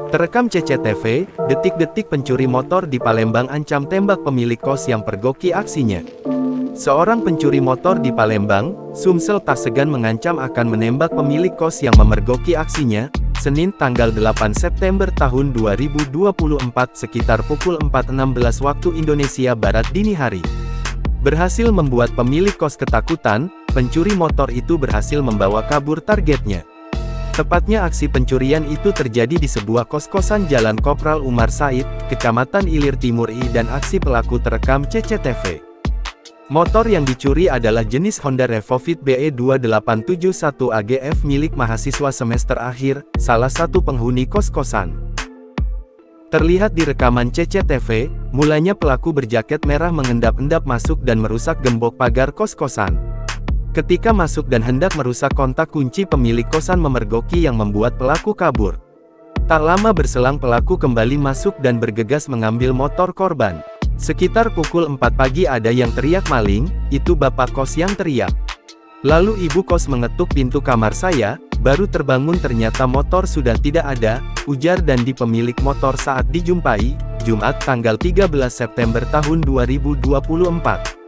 Terekam CCTV, detik-detik pencuri motor di Palembang ancam tembak pemilik kos yang pergoki aksinya. Seorang pencuri motor di Palembang, Sumsel tak segan mengancam akan menembak pemilik kos yang memergoki aksinya, Senin tanggal 8 September tahun 2024 sekitar pukul 4.16 waktu Indonesia Barat dini hari. Berhasil membuat pemilik kos ketakutan, pencuri motor itu berhasil membawa kabur targetnya. Tepatnya aksi pencurian itu terjadi di sebuah kos-kosan Jalan Kopral Umar Said, Kecamatan Ilir Timur I dan aksi pelaku terekam CCTV. Motor yang dicuri adalah jenis Honda Revovit BE 2871 AGF milik mahasiswa semester akhir, salah satu penghuni kos-kosan. Terlihat di rekaman CCTV, mulanya pelaku berjaket merah mengendap-endap masuk dan merusak gembok pagar kos-kosan. Ketika masuk dan hendak merusak kontak kunci pemilik kosan memergoki yang membuat pelaku kabur. Tak lama berselang pelaku kembali masuk dan bergegas mengambil motor korban. Sekitar pukul 4 pagi ada yang teriak maling, itu bapak kos yang teriak. Lalu ibu kos mengetuk pintu kamar saya, baru terbangun ternyata motor sudah tidak ada, ujar Dandi pemilik motor saat dijumpai, Jumat tanggal 13 September tahun 2024.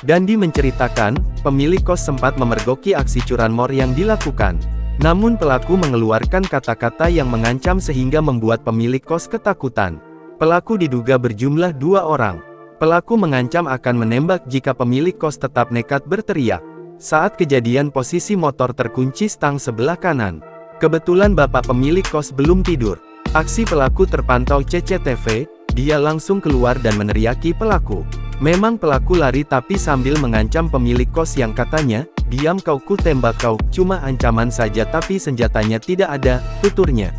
Dandi menceritakan, pemilik kos sempat memergoki aksi curanmor yang dilakukan. Namun pelaku mengeluarkan kata-kata yang mengancam sehingga membuat pemilik kos ketakutan. Pelaku diduga berjumlah 2 orang. Pelaku mengancam akan menembak jika pemilik kos tetap nekat berteriak. Saat kejadian posisi motor terkunci stang sebelah kanan. Kebetulan bapak pemilik kos belum tidur. Aksi pelaku terpantau CCTV, dia langsung keluar dan meneriaki pelaku. Memang pelaku lari tapi sambil mengancam pemilik kos yang katanya, "Diam kau, ku tembak kau." Cuma ancaman saja tapi senjatanya tidak ada, tuturnya.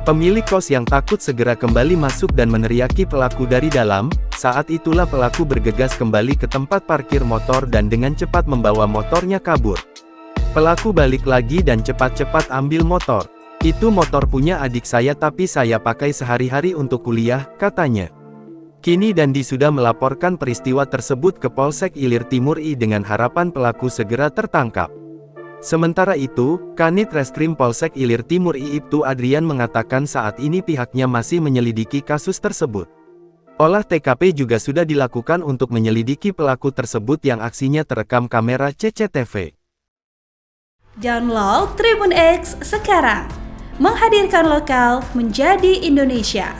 Pemilik kos yang takut segera kembali masuk dan meneriaki pelaku dari dalam. Saat itulah pelaku bergegas kembali ke tempat parkir motor dan dengan cepat membawa motornya kabur. Pelaku balik lagi dan cepat-cepat ambil motor. "Itu motor punya adik saya tapi saya pakai sehari-hari untuk kuliah," katanya. Kini Dandi sudah melaporkan peristiwa tersebut ke Polsek Ilir Timur I dengan harapan pelaku segera tertangkap. Sementara itu, Kanit Reskrim Polsek Ilir Timur I Ibtu Adrian mengatakan saat ini pihaknya masih menyelidiki kasus tersebut. Olah TKP juga sudah dilakukan untuk menyelidiki pelaku tersebut yang aksinya terekam kamera CCTV. Download Tribun X sekarang, menghadirkan lokal menjadi Indonesia.